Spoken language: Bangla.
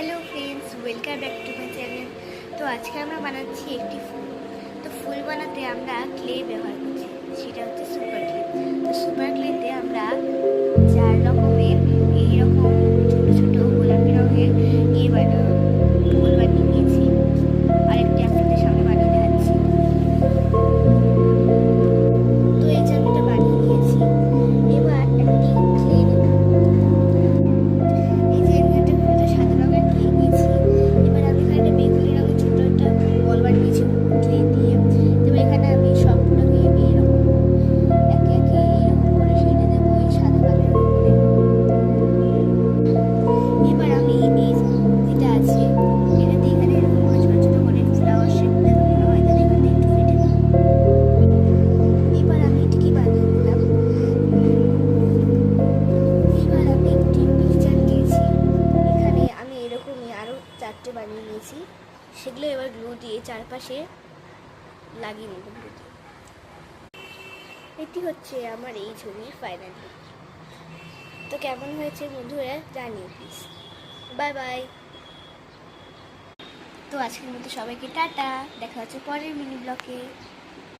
Hello friends, welcome back to my channel. তো আজকে আমরা বানাচ্ছি একটি ফুল। তো ফুল বানাতে আমরা ক্লে ব্যবহার করছি, সেটা হচ্ছে সুপার ক্লে। তো সুপার ক্লেতে আমরা 4 রকমের এইরকম ছোটো ছোটো গোলাপি রঙের ফুল বানিয়ে নিয়েছি। আরেকটি আপনাদের সামনে বানিয়ে দেখাচ্ছি। তো এই যে আমি এটা বানিয়ে নিয়েছি। এবার একটি ক্লে নেব। এই যে একটা সাদা রঙের ক্লে নিয়েছি। এবার আমি এখানে বেগুনি রঙের ছোট একটা বল বানিয়েছি ক্লে দিয়ে। তো এখানে আমি সবগুলোকে এইরকম একে একে এইরকম করে সেটে দেবো এই সাদা কালারের উপরে। এবার আমি এই যেটা আছে এটাতে এখানে এরকম করে ছোট ছোট করে ফ্লাওয়ার শেপ দেখানো হয়, তাহলে এখানে একটু ফেটে দেবো। এবার আমি এটিকে বানিয়ে নিলাম। এবার আমি একটি পিকচার নিয়েছি। এখানে আমি এরকমই আরও 4টে বানিয়ে নিয়েছি। সেগুলো এবার গ্লু দিয়ে চারপাশে লাগিয়ে নেব গ্লু দিয়ে। এটি হচ্ছে আমার এই ছবির ফাইনাল লুক। তো কেমন হয়েছে বন্ধুরা জানিও প্লিজ। Bye bye. তো আজকের মতো সবাইকে টাটা, দেখা হচ্ছে পরের মিনি ব্লগে।